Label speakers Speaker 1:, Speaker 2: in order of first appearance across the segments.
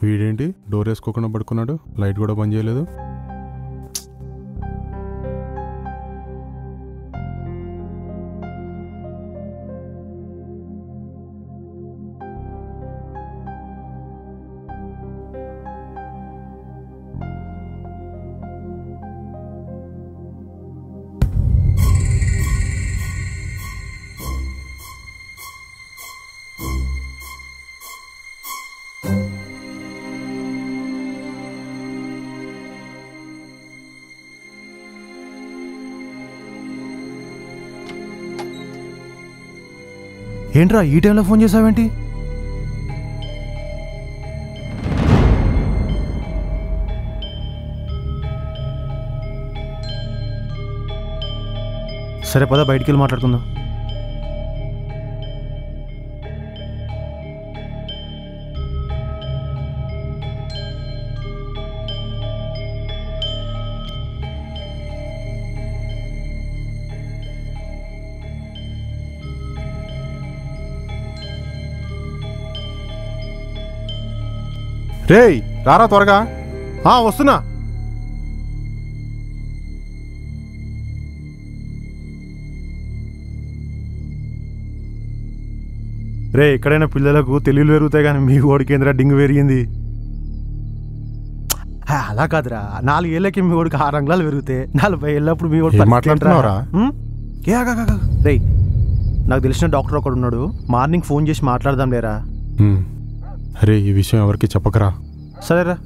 Speaker 1: వీడేంటి డోర్ వేసుకోకుండా పడుకున్నాడు, లైట్ కూడా బంద్ చేయలేదు.
Speaker 2: ఏంట్రా ఈ టైంలో ఫోన్ చేసావేంటి? సరే పద బయటికి వెళ్ళి మాట్లాడుకుందాం.
Speaker 1: రేయ్ రారా త్వరగా. వస్తున్నా.
Speaker 2: రే ఎక్కడైనా పిల్లలకు తెలివిలు పెరుగుతాయి కానీ మీ ఓడికి ఏంద్రా డింగు పెరిగింది? అలా కాదురా, 4 ఏళ్ళకి మీ ఓడికి 6 అంగుళాలు పెరిగితే 40 ఏళ్ళప్పుడు మీ ఓడి
Speaker 1: మాట్లాడుతున్నారా?
Speaker 2: రే నాకు తెలిసిన డాక్టర్ ఒకడు ఉన్నాడు, మార్నింగ్ ఫోన్ చేసి మాట్లాడదాం లేరా?
Speaker 1: అరే ఈ విషయం ఎవరికి చెప్పకరా.
Speaker 2: సరేరా.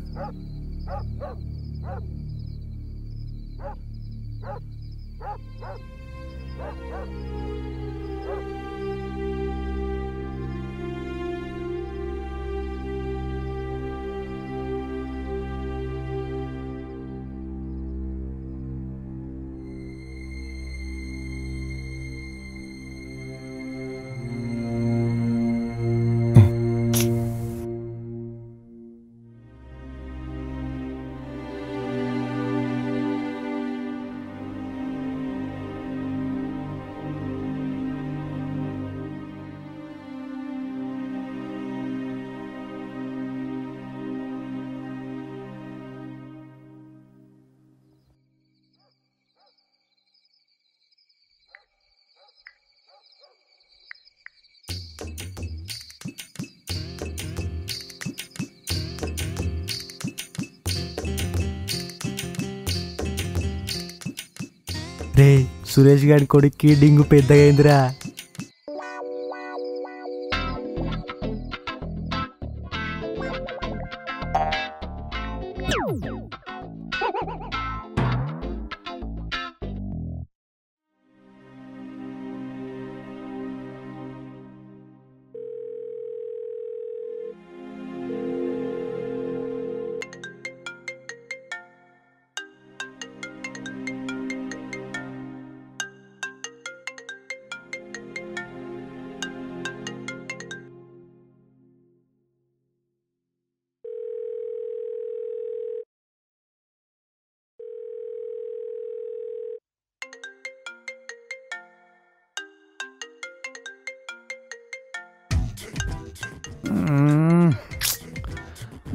Speaker 2: రే సురేష్ గారి కొడుక్కి డింగు పెద్దగా అయిందిరా.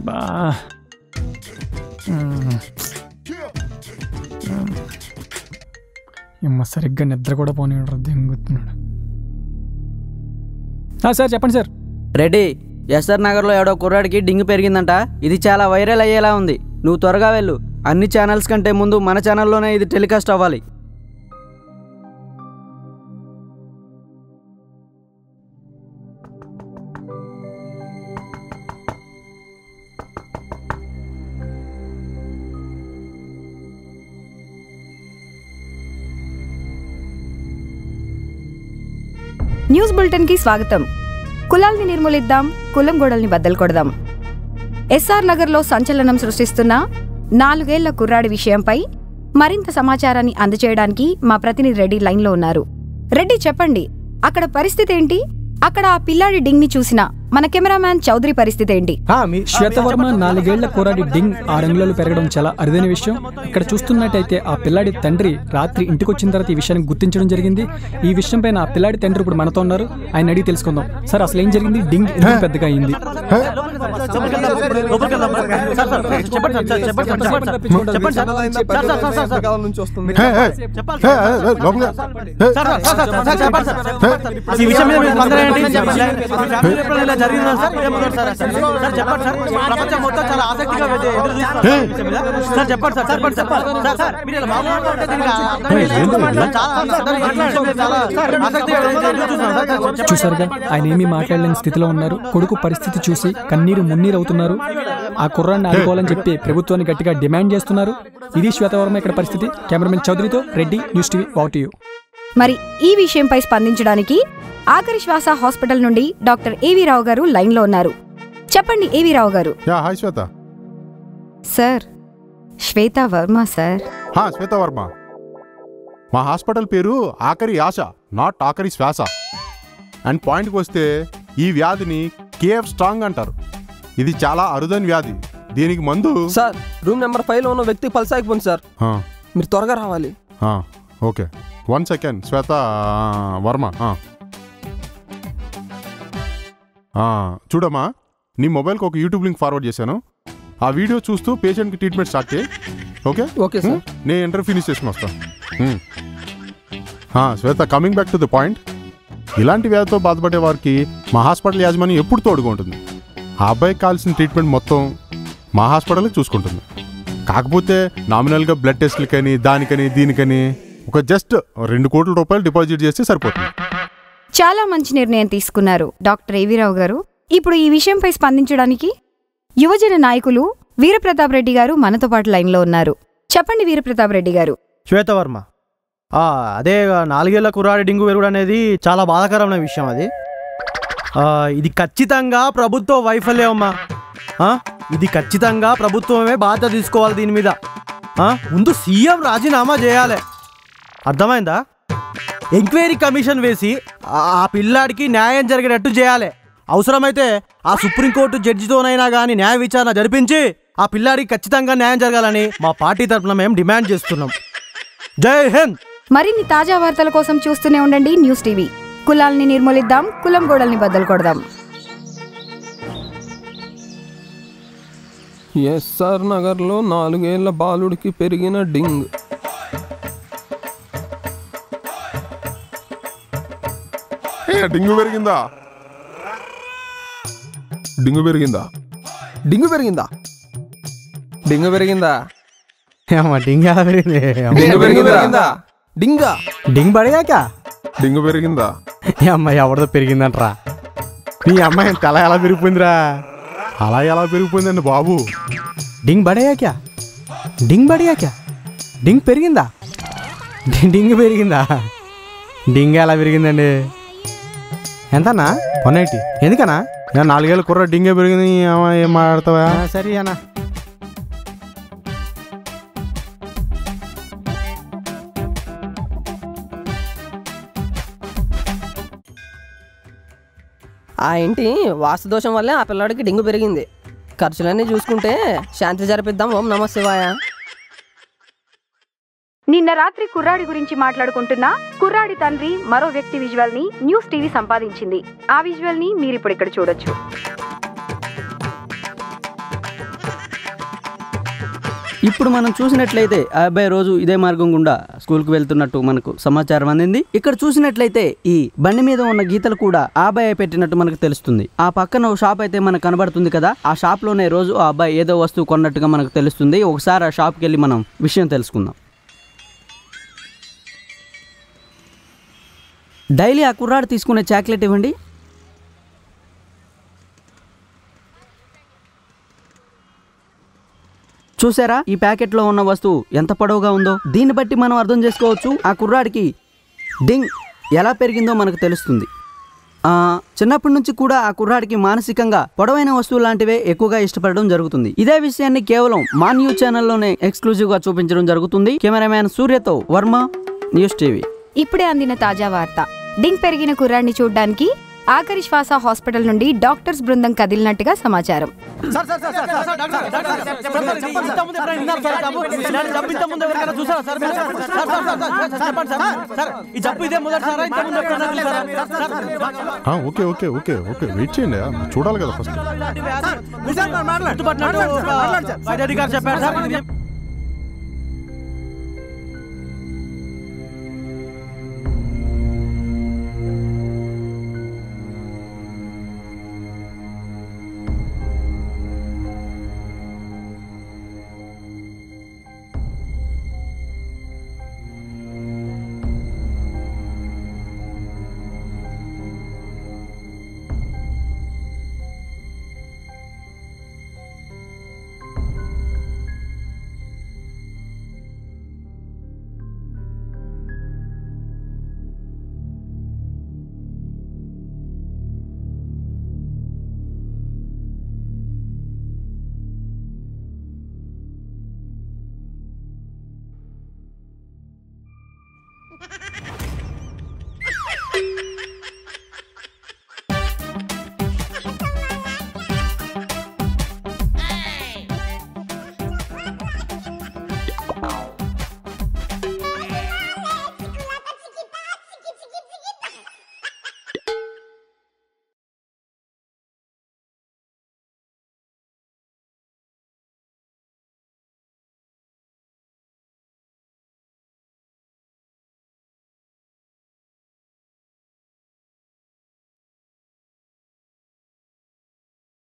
Speaker 2: బా
Speaker 3: ఏమో సరిగ్గా నిద్ర కూడా పోనీడు, దెంగుతున్నాడు. సార్ చెప్పండి సార్.
Speaker 4: రెడ్డి, ఎస్ఆర్ నగర్లో ఎవడో కుర్రాడికి డింగు పెరిగిందంట. ఇది చాలా వైరల్ అయ్యేలా ఉంది. నువ్వు త్వరగా వెళ్ళు. అన్ని ఛానల్స్ కంటే ముందు మన ఛానల్లోనే ఇది టెలికాస్ట్ అవ్వాలి.
Speaker 5: న్యూస్ బులెటిన్ కి స్వాగతం. కులాల్ని నిర్మూలిద్దాం, కులం గోడల్ని బద్దలు కొడదాం. ఎస్ఆర్ నగర్లో సంచలనం సృష్టిస్తున్న 4 ఏళ్ల కుర్రాడి విషయంపై మరింత సమాచారాన్ని అందజేయడానికి మా ప్రతినిధి రెడ్డి లైన్లో ఉన్నారు. రెడ్డి చెప్పండి, అక్కడ పరిస్థితి ఏంటి? అక్కడ ఆ పిల్లాడి డింగ్ని చూసిన మన కెమెరామ్యాన్ చౌదరి పరిస్థితి ఏంటి?
Speaker 3: శ్వేతవర్మ 4 ఏళ్ల కుర్రాడి డింగ్ 6 అంగుళాలు పెరగడం చాలా అరుదైన విషయం. ఇక్కడ చూస్తున్నట్టయితే ఆ పిల్లాడి తండ్రి రాత్రి ఇంటికి వచ్చిన తర్వాత ఈ విషయాన్ని గుర్తించడం జరిగింది. ఈ విషయం పైన ఆ పిల్లాడి తండ్రి ఇప్పుడు మనతో ఉన్నారు. ఆయన అడిగి తెలుసుకుందాం. సార్, అసలు ఏం జరిగింది? డింగ్ ఎందుకు పెద్దగా అయింది? చూసారుగా, ఆయన ఏమీ మాట్లాడలేని స్థితిలో ఉన్నారు. కొడుకు పరిస్థితి చూసి కన్నీరు మున్నీరు అవుతున్నారు. ఆ కుర్రాన్ని ఆడుకోవాలని చెప్పి ప్రభుత్వాన్ని గట్టిగా డిమాండ్ చేస్తున్నారు. ఇది శ్వేతవర్మ ఇక్కడ పరిస్థితి. కెమెరామెన్ చౌదరితో రెడ్డి, న్యూస్ టీవీ, వాటియు.
Speaker 5: మరి ఈ విషయంపై స్పందించడానికి ఆఖరి శ్వాస హాస్పిటల్ నుండి డాక్టర్ ఏవి రావు గారు లైన్లో ఉన్నారు. చెప్పండి ఏవి రావు గారు.
Speaker 1: హాయ్ శ్వేత.
Speaker 5: సార్, శ్వేత వర్మ సార్.
Speaker 1: శ్వేత వర్మ. మా హాస్పిటల్ పేరు ఆఖరి ఆశ, నాట్ ఆఖరి శ్వాస. అండ్ పాయింట్కి వస్తే ఈ వ్యాధిని కేఎఫ్ స్ట్రాంగ్ అంటారు. ఇది చాలా అరుదైన వ్యాధి. దీనికి మందు
Speaker 6: సార్. రూమ్ నెంబర్ 5లో ఉన్న వ్యక్తి పల్స్ ఆగిపోయింది సార్. మీరు త్వరగా రావాలి.
Speaker 1: Okay, 1 second. శ్వేత వర్మ, చూడమ్మా, నీ మొబైల్కి ఒక యూట్యూబ్ లింక్ ఫార్వర్డ్ చేశాను. ఆ వీడియో చూస్తూ పేషెంట్కి ట్రీట్మెంట్ స్టార్ట్ చేయి. Okay
Speaker 6: okay sir.
Speaker 1: నేను ఇంటర్వ్యూ ఫినిష్ చేసుకుని వస్తాను. Shweta, coming back to the point. ఇలాంటి వ్యాధితో బాధపడే వారికి మా హాస్పిటల్ యాజమాన్యం ఎప్పుడు తోడుగా ఉంటుంది. ఆ అబ్బాయికి కావాల్సిన ట్రీట్మెంట్ మొత్తం మా హాస్పిటల్కి చూసుకుంటుంది. కాకపోతే నామినల్గా బ్లడ్ టెస్ట్లకని, దానికని, దీనికని ఒక జస్ట్ 2 కోట్ల రూపాయలు డిపాజిట్ చేస్తే సరిపోతుంది.
Speaker 5: చాలా మంచి నిర్ణయం తీసుకున్నారు డాక్టర్ ఏవి రావు గారు. ఇప్పుడు ఈ విషయంపై స్పందించడానికి యువజన నాయకులు వీరప్రతాప్ రెడ్డి గారు మనతో పాటు లైన్లో ఉన్నారు. చెప్పండి వీరప్రతాప్ రెడ్డి గారు.
Speaker 2: శ్వేతవర్మ, అదే 4 ఏళ్ల కుర్రాడి డింగు పెరుగుడు అనేది చాలా బాధాకరమైన విషయం. అది ఇది ఖచ్చితంగా ప్రభుత్వ వైఫల్యం అమ్మా. ఇది ఖచ్చితంగా ప్రభుత్వమే బాధ్యత తీసుకోవాలి దీని మీద. ముందు సీఎం రాజీనామా చేయాలి, అర్థమైందా? ఎంక్వైరీ కమిషన్ వేసి ఆ పిల్లాడికి న్యాయం జరిగేటట్టు చేయాలి. అవసరమైతే ఆ సుప్రీంకోర్టు జడ్జితోనైనా కానీ న్యాయ విచారణ జరిపించి ఆ పిల్లాడికి ఖచ్చితంగా న్యాయం జరగాలని మా పార్టీ తరఫున మేము డిమాండ్ చేస్తున్నాం. జై హింద్.
Speaker 5: మరిన్ని తాజా వార్తల కోసం చూస్తూనే ఉండండి న్యూస్ టీవీ. కులాల్ని నిర్మూలిద్దాం, కులం గోడల్ని బద్దలు కొడదాం.
Speaker 6: ఎస్ఆర్ నగర్లో 4 ఏళ్ల బాలుడికి పెరిగిన డింగ్.
Speaker 1: డింగు పెరిగిందా?
Speaker 6: డింగు పెరిగిందా? డింగు పెరిగిందా? డింగు పెరిగిందా?
Speaker 2: డింగ్ ఎలా పెరిగింది?
Speaker 6: డింగు పెరిగిందా? డింగా
Speaker 2: డింగ్ పడేగాక
Speaker 1: డింగు పెరిగిందా?
Speaker 2: అమ్మాయి ఎవరిదో పెరిగిందంటరా. నీ అమ్మాయి తల ఎలా పెరిగిపోయిందిరా?
Speaker 1: అలా ఎలా పెరిగిపోయిందండి బాబు?
Speaker 2: డింగ్ పడేయాక, డింగ్ పడేయాక, డింగ్ పెరిగిందా? డింగ్ పెరిగిందా? డింగ్ ఎలా పెరిగిందండి? ఎంతనా? 180. ఎందుకనా?
Speaker 1: 4 ఏళ్ళ కుర్ర డింగే పెరిగింది. ఏం మాట్లాడతావా?
Speaker 2: సరే అన్నా.
Speaker 6: ఆ ఇంటి వాస్తుదోషం వల్లే ఆ పిల్లాడికి డింగు పెరిగింది. ఖర్చులన్నీ చూసుకుంటే శాంతి జరిపిద్దాం. ఓం నమః శివాయ.
Speaker 5: నిన్న రాత్రి కుర్రాడి గురించి మాట్లాడుకుంటున్నా కుర్రాడి తండ్రి మరో వ్యక్తి విజువల్ ని న్యూస్ టీవీ సంపాదించింది. ఆ విజువల్ ని మీరిప్పుడు ఇక్కడ చూడొచ్చు.
Speaker 4: ఇప్పుడు మనం చూసినట్లయితే ఆ అబ్బాయి రోజు ఇదే మార్గం గుండా స్కూల్కి వెళ్తున్నట్టు మనకు సమాచారం అందింది. ఇక్కడ చూసినట్లయితే ఈ బండి మీద ఉన్న గీతలు కూడా ఆ అబ్బాయి పెట్టినట్టు మనకు తెలుస్తుంది. ఆ పక్కన ఒక షాప్ అయితే మనకు కనబడుతుంది కదా, ఆ షాప్ లోనే రోజు ఆ అబ్బాయి ఏదో వస్తువు కొన్నట్టుగా మనకు తెలుస్తుంది. ఒకసారి ఆ షాప్కి వెళ్ళి మనం విషయం తెలుసుకుందాం. డైలీ ఆ కుర్రాడు తీసుకునే చాక్లెట్ ఇవ్వండి. చూసారా ఈ ప్యాకెట్లో ఉన్న వస్తువు ఎంత పొడవుగా ఉందో? దీన్ని బట్టి మనం అర్థం చేసుకోవచ్చు ఆ కుర్రాడికి డింగ్ ఎలా పెరిగిందో మనకు తెలుస్తుంది. చిన్నప్పటి నుంచి కూడా ఆ కుర్రాడికి మానసికంగా పొడవైన వస్తువులు లాంటివే ఎక్కువగా ఇష్టపడడం జరుగుతుంది. ఇదే విషయాన్ని కేవలం మా న్యూస్ ఛానల్లోనే ఎక్స్క్లూజివ్గా చూపించడం జరుగుతుంది. కెమెరామ్యాన్ సూర్యతో వర్మ, న్యూస్ టీవీ.
Speaker 5: ఇప్పుడే అందిన తాజా వార్త. డింగ్ పెరిగిన కుర్రాడిని చూడ్డానికి ఆఖరి శ్వాస హాస్పిటల్ నుండి డాక్టర్స్ బృందం కదిలినట్టుగా సమాచారం.
Speaker 1: Okay okay okay okay wait చేయండి, చూడాలి కదా ఫస్ట్.
Speaker 2: చెప్పారు సార్